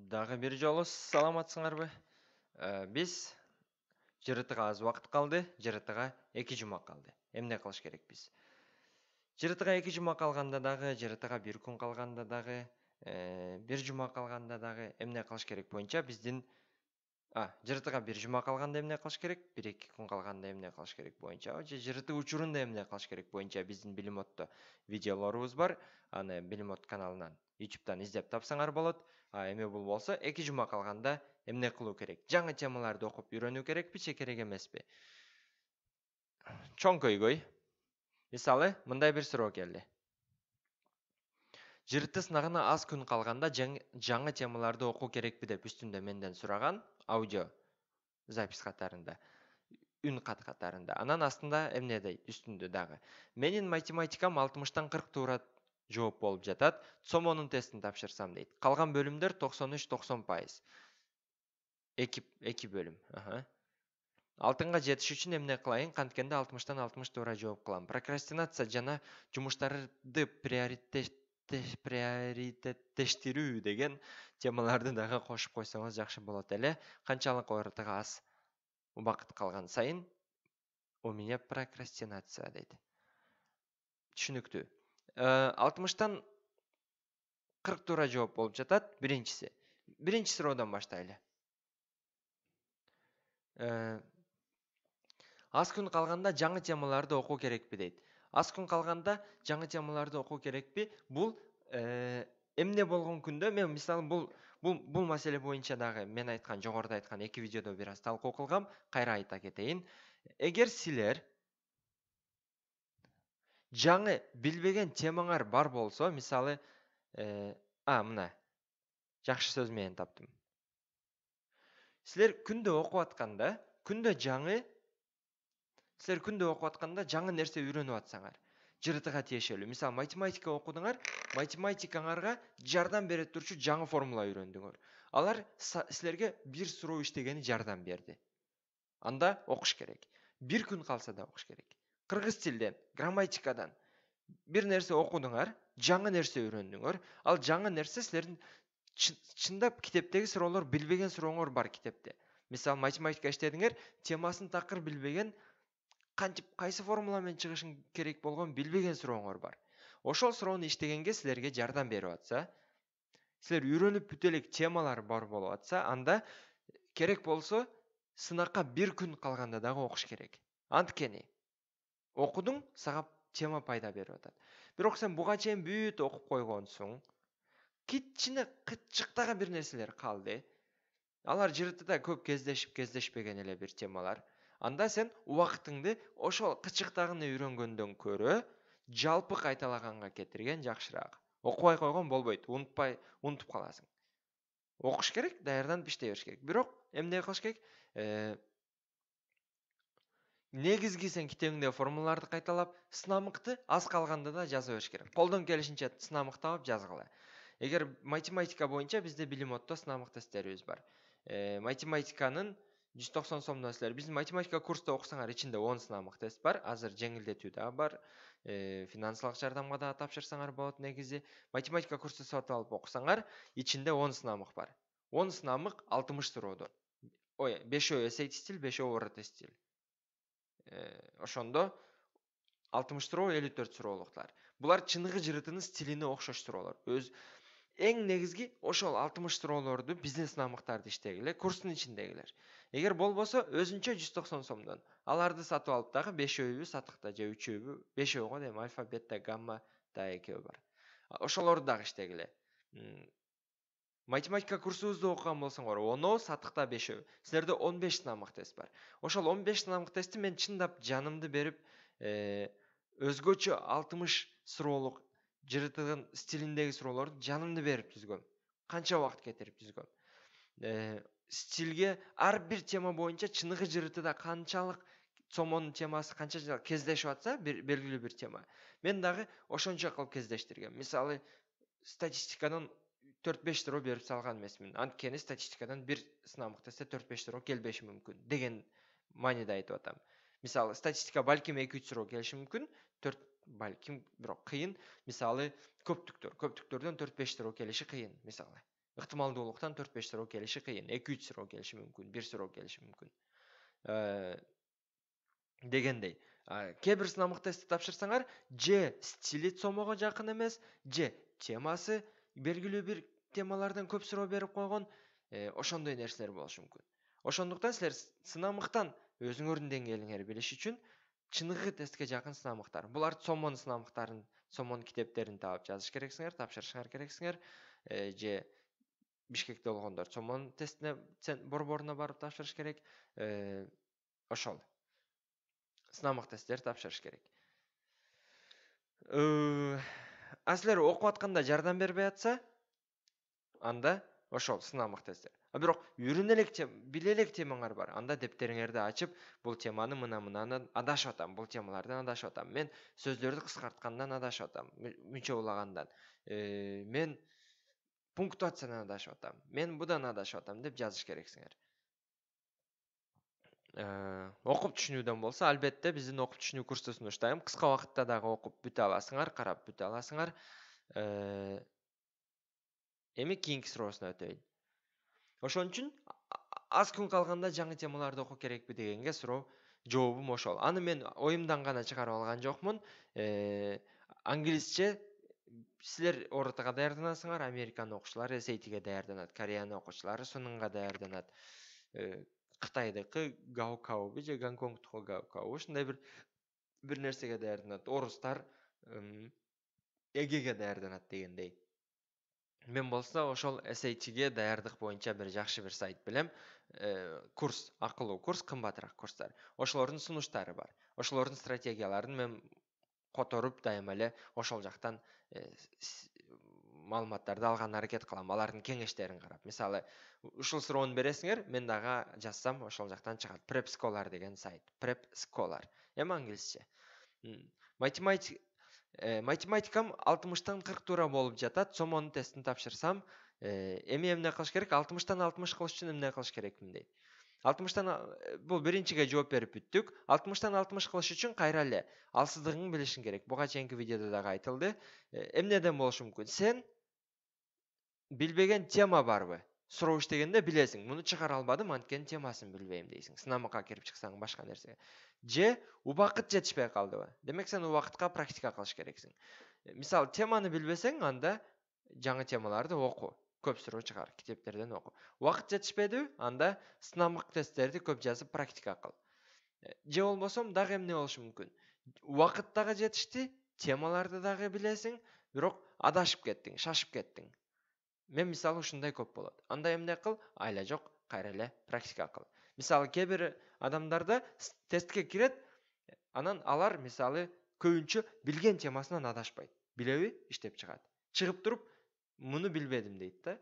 Дагы бир жолу саламатсыңарбы? Биз жыртыга аз убакыт калды, жыртыга 2 жума калды. Эмне кылыш керек биз? Жыртыга 2 жума калганда дагы, жыртыга 1 күн калганда дагы, 1 жума калганда дагы эмне кылыш керек боюнча биздин жыртыга 1 жума калганда эмне кылыш керек, 1-2 күн калганда эмне кылыш керек боюнча, же жыртык учурунда эмне кылыш керек боюнча биздин Билимоддо видеолорубуз бар. Аны Билимод каналынан, YouTube'дан издеп тапсаңар болот. Эми бул болсо 2 жума калганда эмне кылуу керек? Жаңы темаларды окуп үйрөнүү керекпи, же керек эмеспи? Чоң көйгөй. Мисалы, мындай бир суроо келди. Жыртты сынагына аз күн калганда жаңы темаларды окуу керекпи деп үстүндө менден сураган аудио запись катарында, үн кат катарында. Анан астында эмне дейт үстүндө дагы. Менин математикам 60-тан 40 туура жооп болуп жатат. Сомонун тестин тапшырсам дейт. Калган бөлүмдөр 93-90%. Эки бөлүм. Алтынга жетиш үчүн эмне кылайын? Канткенде 60-тан 60 туура жооп кылам. Прокрастинация жана жумуштарды приоритеттештирүү деген темаларды дагы кошуп койсоңуз жакшы болот эле. Канчалык ортого аз убакыт калган сайын у меня прокрастинация дейт. Түшүнүктүү. 60-тан 40 туура жооп болуп жатат. Биринчиси суроодан баштайлы. Аз күн калганда жаңы темаларды окуу керекпи дейт. Аз күн калганда жаңы темаларды окуу керекпи? Бул эмне болгон күндө мен мисалы бул маселе боюнча дагы мен айткан, жогоруда айткан 2 видеодо бир аз талкуу кылгам, кайра айта кетейин. Эгер силер жаңы билбеген темаңар бар болсо, мисалы, мына жакшы сөз менен таптым. Силер күндө окуп атканда, жаңы нерсе үйрөнүп атсаңар, жыртыга тиешелүү. Мисалы, математика окудуңар, математикаңарга жардам бере турчу жаңы формула үйрөндүңөр. Алар силерге бир суроо иштегени жардам берди. Анда окуш керек. Бир күн калса да окуш керек. Кыргыз тилден, грамматикадан бир нерсе окудуңар, жаңы нерсе үйрөндүңөр. Ал жаңы нерсе силердин чындап китептеги суроолор, билбеген сурооңор бар китепте. Мисалы, математика иштедиңер, темасын такыр билбеген, кантип кайсы формула менен чыгышың керек болгон билбеген сурооңор бар. Ошол суроону иштегенге силерге жардам берип атса, силер үйрөнүп бүтө элек темалар бар болуп атса, анда керек болсо сынакка 1 күн калганда дагы окуш керек. Анткени окудуң, сага тема пайда берип атат. Бирок сен буга чейин бүт окуп койгонсуң, кичине кытчыктагы бир нерселер калды. Алар жыртыда көп кездешпеген эле бир темалар. Анда сен убактыңды ошол кычыктагыны үйрөнгөндөн көрө жалпы кайталаганга кетирген жакшыраак. Окубай койгон болбойт, унутуп каласың. Окуш керек, даярданып иштей бериш керек. Бирок эмне кылыш керек? Негизги сен китебиңдеги формулаларды кайталап, сынамыкты аз калганда да жаза бериш керек. Колдон келишинче сынамык табып жазгыла. Эгер математика боюнча бизде Билимоддо сынамык тесттерибиз бар. Математиканын 190 сомдон силер биздин математика курсунда окусаңар, ичинде 10 сынамык тест бар. Азыр жеңилдетүү да бар. Финансылык жардамга да тапшырсаңар болот негизи. Математика курсу сатып алып окусаңар, ичинде 10 сынамык бар. 10 сынамык 60 суроодон. 5 эсей стиль, 5 орото стиль. Ошондо 60 суроо, 54 суроолуктар. Булар чыныгы жыртынын стилине окшош суроолор. Эң негизги ошол 60 суроолорду биздин сынамыктарды иштегиле, курстун ичиндегилер. Эгер болбосо өзүнчө 190 сомдон аларды сатып алып дагы 5-өйбү сатыкта же 3-өйбү, 5-өйгө дейм альфа, бета, гамма да экөө бар. Ошолорду дагы иштегиле. Математика курсубузду окуган болсоңор, 10 сатыкта 5. Силерде 15 сынамык тест бар. Ошол 15 сынамык тестти мен чындап жанымды берип, өзгөчө 60 суроолук жыртыгын стилиндеги суроолорду жанымды берип түзгөм. Канча убакыт кетирип түзгөм. Стилге ар бир тема боюнча чыныгы жыртыда канчалык сомонун темасы канча кездешип атса, белгилүү бир тема. Мен дагы ошончо кылып кездештиргем. Мисалы, статистикадан 4-5 суроо берип салган эмесмин. Анткени статистикадан бир сынамык тестте 4-5 суроо келбеши мүмкүн деген мааниде айтып атам. Мисалы, статистика балким 2-3 суроо келиши мүмкүн, 4 балким бирок кыйын. Мисалы, көптүктөрдөн 4-5 суроо келиши кыйын, мисалы. ыктымалдуулуктан 4-5 суроо келиши кыйын, 2-3 суроо келиши мүмкүн, 1 суроо келиши мүмкүн дегендей. Кээ бир сынамык тестти тапшырсаңар, же стили сомого жакын эмес, же темасы белгилүү бир темалардан көп суроо берип койгон, ошондой нерселер болушу мүмкүн. Ошондуктан силер сынамыктан өзүңөрдүн деңгээлиңерди билиш үчүн чыныгы тестке жакын сынамыктар. Булар сомон сынамыктарын, сомон китептерин таап жазыш керексиңер, тапшырышыңар керексиңер. Же Бишкекте болгондор сомон тестине борборуна барып тапшырыш керек. Ошол сынамык тесттер тапшырыш керек. Силер окуп атканда жардам бербей атса, анда ошол сынамык тесттер. Бирок үйрөнө элек, биле элек темаңар бар. Анда дептериңерди ачып, бул теманы мына-мынаны адашып атам, бул темалардан адашып атам. Мен сөздөрдү кыскарткандан адашып атам, мүнчө улагандан. Мен пунктуациядан адашып атам, мен будан адашып атам деп жазыш керексиңер. Окуп түшүнүүдөн болсо, албетте биздин окуп түшүнүү курсту сунуштайм. Кыска убакытта дагы окуп бүтө аласыңар, карап бүтө аласыңар. Эми кийинки суроосуна өтөйүн. Ошон үчүн аз күн калганда жаңы темаларды окуу керекпи дегенге суроо жообум ошол. Аны мен оюмдан гана чыгарып алган жокмун. Англисче силер ОРТга даярданасыңар, Американы окуучулары SAT-ге даярданат, Кореяны окуучулары Сунынга даярданат. Кытайдыкы Gaokao же Гонконгдуку Gaokao ушундай бир нерсеге даярданат. Орустар эгеге даярданат дегендей. Мен болсо ошол SAT-ге даярдык боюнча бир жакшы бир сайт билем. Курс, акылуу курс, кымбатыраак курстар. Ошолордун сунуштары бар. Ошолордун стратегияларын мен которуп дайыма эле ошол жактан маалыматтарды алганга аракет кылам. Алардын кеңештерин карап. Мисалы, ушул суроону бересиңер, мен дагы жазсам ошол жактан чыгат. Prep Scholar деген сайт. Prep Scholar. Эми англисче. Математикам 60-тан 40 туура болуп жатат. Сомонун тестин тапшырсам, эми эмне кылыш керек? 60-тан 60 кылыш үчүн эмне кылыш керекмин дейт. 60-тан бул биринчиге жооп берип бүттүк. 60-тан 60 кылыш үчүн кайра эле алсыздыгың билишиң керек. Буга чейинки видеодо дагы айтылды. Эмнеден болушу мүмкүн? Сен билбеген тема барбы? Суроо иштегенде билесиң. Муну чыгара албадым, анткени темасын билбейм дейсиң. Сынамыкка кирип чыксаң башка нерсеге. Же убакыт жетишпей калдыбы? Демек сен убакытка практика кылыш керексиң. Мисалы, теманы билбесең, анда жаңы темаларды оку. Көп суроо чыгар, китептерден оку. Убакыт жетишпедиби? Анда сынамык тесттерди көп жазып практика кыл. Же болбосом дагы эмне болушу мүмкүн? Убакыт дагы жетишти, темаларды дагы билесиң, бирок адашып кеттиң, шашып кеттиң. Мен мисалы ушундай көп болот. Анда эмне кыл? Айла жок, кайра эле практика кыл. Мисалы, кээ бир адамдарда тестке кирет, анан алар мисалы көбүнчө билген темасынан адашпайт. Билеби? Иштеп чыгат. Чыгып туруп, муну билбедим дейт да.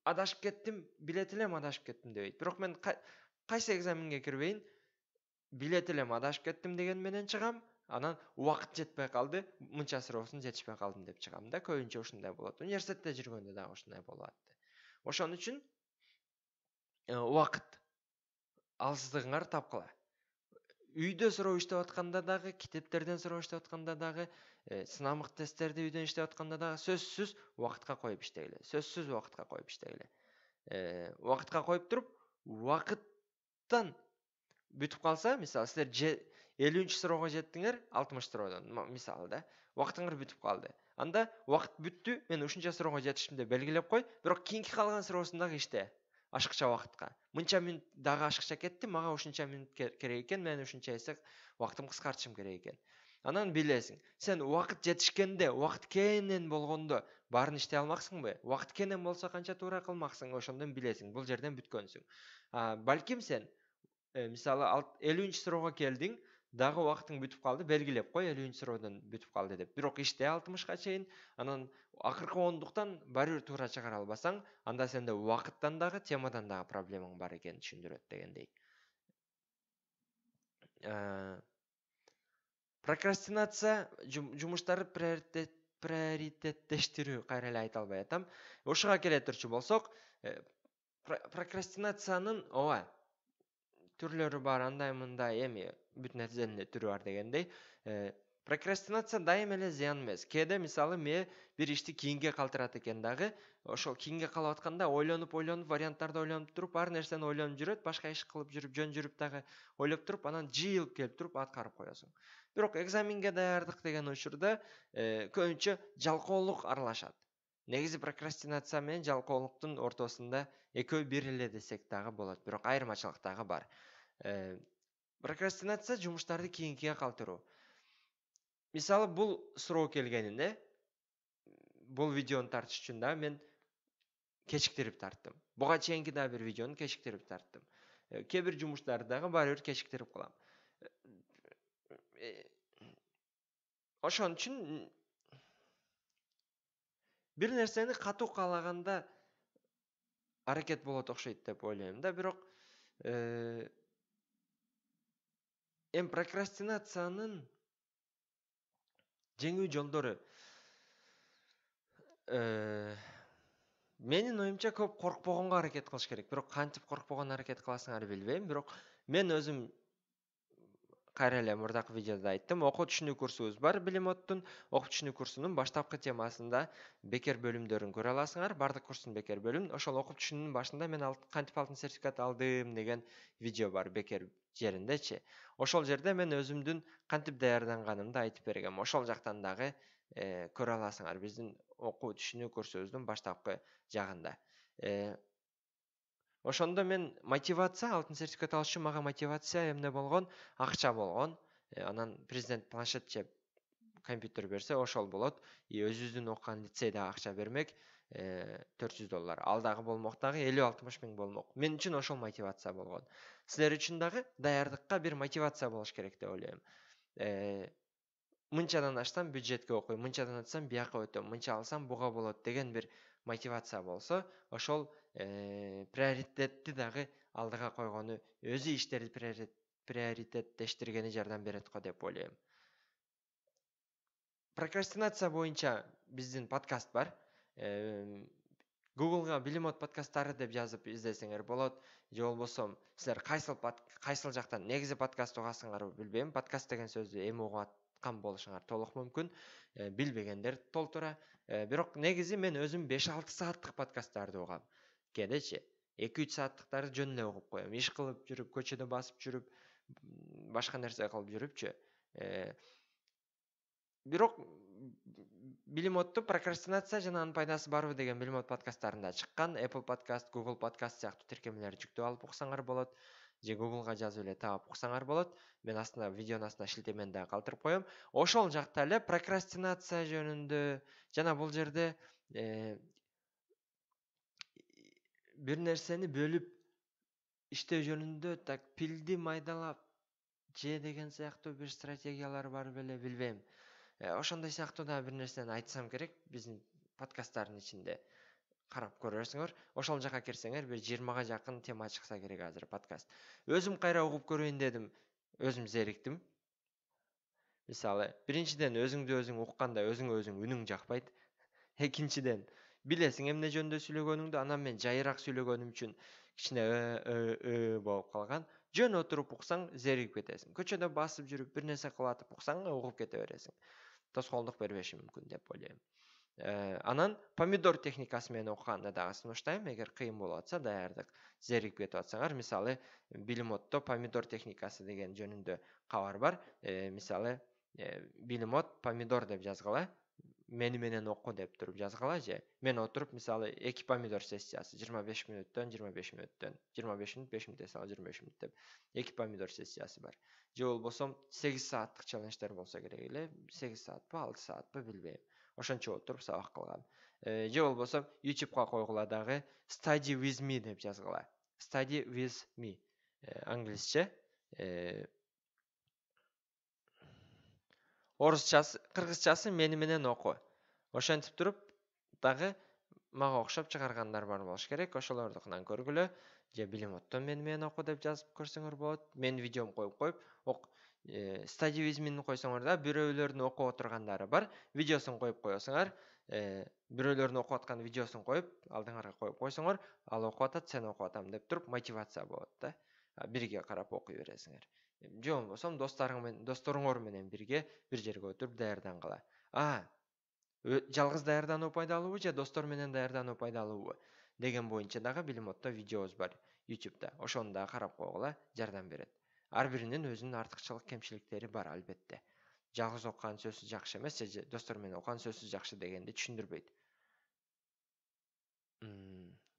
Адашып кеттим, билет элем, адашып кеттим дебейт. Бирок мен кайсы экзаменге кирбейин, билет элем, адашып кеттим деген менен чыгам. Анан убакыт жетпей калды, мынча суроосун жетишпей калдым деп чыгам да. Көбүнчө ушундай болот. Университетте жүргөндө дагы ушундай болот. Ошон үчүн убакыт алсыздыгыңар тапкыла. Үйдө суроо иштеп атканда дагы, китептерден суроо иштеп атканда дагы, сынамык тесттерди үйдөн иштеп атканда дагы сөзсүз убакытка коюп иштегиле. Сөзсүз убакытка коюп иштегиле. Убакытка коюп туруп, убакыттан бүтүп калса, мисалы, силер 50-суроого жеттиңер, 60 суроодон, мисалы да, убактыңар бүтүп калды. Анда убакыт бүттү, мен ушунча суроого жетиштим деп белгилеп кой, бирок кийинки калган суроосун дагы иште. Ашыкча убакытка. Мынча минут дагы ашыкча кетти, мага ушунча минут керек экен, мен ушунча эсек убактымды кыскартышым керек экен. Анан билесиң, сен убакыт жетишкенде, убакыт кенен болгондо баарын иштей алмаксыңбы? Убакыт кенен болсо канча туура кылмаксың, ошондон билесиң, бул жерден бүткөнсүң. Балким сен мисалы 50-суроого келдиң, дагы убактың бүтүп калды, белгилеп кой, 50-суроодон бүтүп калды деп. Бирок иште 60ка чейин, анан акыркы ондуктан баары бир туура чыгара албасаң, анда сенде убакыттан дагы, темадан дагы проблемаң бар экенин түшүндүрөт дегендей. Прокрастинация, жумуштарды приоритеттештирүү, кайра эле айта албай атам. Ошого келе турчу болсок, прокрастинациянын түрлөрү бар, андай мындай, эми бүт нерсенин түрү бар дегендей. Прокрастинация дайым эле зыян эмес. Кээде мисалы ме бир ишти кийинге калтырат экен дагы, ошол кийинге калып атканда ойлонуп варианттарды ойлонуп туруп, ар нерсени ойлонуп жүрөт, башка иш кылып жүрүп, жөн жүрүп дагы ойлоп туруп, анан жыйылып келип туруп аткарып коесуң. Бирок экзаменге даярдык деген учурда көбүнчө жалкоолук аралашат. Негизи прокрастинация менен жалкоолуктун ортосунда экөө бир эле десек дагы болот, бирок айырмачылык дагы бар. Прокрастинация жумуштарды кийинкиге калтыруу. Мисалы бул суроо келгенинде, бул видеону тартыш үчүн да мен кечиктирип тарттым. Буга чейинки да бир видеону кечиктирип тарттым. Кээ бир жумуштарды дагы баары бир кечиктирип кылам. Ошон үчүн бир нерсени катуу каалаганда аракет болот окшойт деп ойлойм да, бирок прокрастинациянын жеңүү жолдору менин оюмча көп коркпогонго аракет кылыш керек. Бирок кантип коркпогон аракет кыласыңар билбейм, бирок мен өзүм кайра эле мурдакы видеода айттым, окуу түшүнүү курсубуз бар Билимоттун. Окуу түшүнүү курсунун баштапкы темасында бекер бөлүмдөрүн көрө аласыңар. Бардык курстун бекер бөлүм. Ошол окуу түшүнүүнүн башында мен кантип алтын сертификат алдым деген видео бар бекер жериндечи. Ошол жерде мен өзүмдүн кантип даярданганымды айтып бергем. Ошол жактан дагы көрө аласыңар биздин окуу түшүнүү курсубуздун баштапкы жагында. Ошондо мен мотивация, алтын сертификат алыш үчүн мага мотивация эмне болгон? Акча болгон. Анан президент планшет же компьютер берсе ошол болот. Өзүбүздүн окуган лицейде акча бермек, $400. Ал дагы болмок дагы 50-60 миң болмок. Мен үчүн ошол мотивация болгон. Силер үчүн дагы даярдыкка бир мотивация болуш керек деп ойлойм. Мынчадан ашсам бюджетке окуйм, мынчадан атсам бияка өтөм, мынча алсам буга болот деген бир мотивация болсо, ошол приоритетти дагы алдыга койгону, өзү иштерди приоритеттештиргени жардам берет го деп ойлойм. Прокрастинация боюнча биздин подкаст бар. Google'га Билимот подкасттары деп жазып издесеңер болот. Же болбосо силер кайсыл жактан негизи подкаст угасыңарбы билбейм. Подкаст деген сөздү эми угуп аткан болушуңар толук мүмкүн. Билбегендер толтура. Бирок негизи мен өзүм 5-6 сааттык подкасттарды угам. Кээдечи 2-3 сааттыктарды жөн эле угуп коем. Иш кылып жүрүп, көчөдө басып жүрүп, башка нерсе кылып жүрүпчү. Бирок Билимотто прокрастинация жана анын пайдасы барбы деген Билимот подкасттарында чыккан. Apple Podcast, Google Podcast сыяктуу тиркемелерди жүктөп алып уксаңар болот. Же Google'га жазып эле таап уксаңар болот. Мен астына видеонун астына шилтемени да калтырып коем. Ошол жакта эле прокрастинация жөнүндө жана бул жерде бир нерсени бөлүп иштөө жөнүндө так пилди майдалап же деген сыяктуу бир стратегиялар бар беле билбейм. Ошондой сыяктуу да бир нерсени айтсам керек биздин подкасттардын ичинде. Карап көрөсүңөр. Ошол жака кирсеңер бир 20га жакын тема чыкса керек азыр подкаст. Өзүм кайра угуп көрөйүн дедим. Өзүм зериктим. Мисалы, биринчиден өзүңдү өзүң укканда өзүңө үнүң жакпайт. Экинчиден, билесиң эмне жөнүндө сүйлөгөнүңдү, анан мен жайыраак сүйлөгөнүм үчүн кичине болуп калган. Жөн отуруп уксаң зеригип кетесиң. Көчөдө басып жүрүп бир нерсе кылатып уксаң угуп кете бересиң. Тоскоолдук бербеши мүмкүн деп ойлойм. Анан помидор техникасы менен окуганды дагы сунуштайм. Эгер кыйын болуп атса, даярдык зеригип кетип атсаңар, мисалы, Билимотто помидор техникасы деген жөнүндө кабар бар. Мисалы, Билимот помидор деп жазгыла, мени менен оку деп туруп жазгыла же. Мен отуруп, мисалы, 2 помидор сессиясы 25 мүнөттөн 25 мүнөттөн, 25 мүнөт, 5 мүнөт эсе 25 мүнөт деп 2 помидор сессиясы бар. Же болбосо 8 сааттык челлендждер болсо керек эле, 8 саатпы, 6 саатпы билбейм. Ошончо отуруп сабак кылгам. Же болбосо YouTube'га койгула дагы study with me деп жазгыла. Study with me. Англисче. Орусчасы, кыргызчасы мени менен оку. Ошентип туруп дагы мага окшоп чыгаргандар бар болуш керек. Ошолордукунан көргүлө. Же Билимоттон мени менен оку деп жазып көрсөңөр болот. Менин видеом коюп study with me'ни койсоңор да бирөөлөрдүн окуп отургандары бар. Видеосун коюп коесуңар. Бирөөлөрдүн окуп аткан видеосун коюп, алдыңарга коюп койсоңор, ал окуп атат, сен окуп атам деп туруп мотивация болот да. Бирге карап окуй бересиңер. Же болбосо досторуңор менен бирге бир жерге отуруп даярдангыла. Жалгыз даярдануу пайдалуубу же достор менен даярдануу пайдалуубу деген боюнча дагы Билимоддо видеобуз бар YouTube'да. Ошону дагы карап койгула, жардам берет. Ар биринин өзүнүн артыкчылык кемчиликтери бар албетте. Жалгыз окуган сөзсүз жакшы эмес, же достор менен окуган сөзсүз жакшы дегенди түшүндүрбөйт.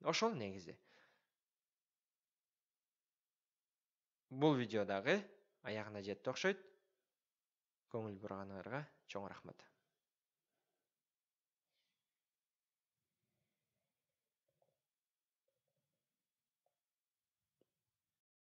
Ошол негизи. Бул видео дагы аягына жетти окшойт. Көңүл бурганыңарга чоң рахмат.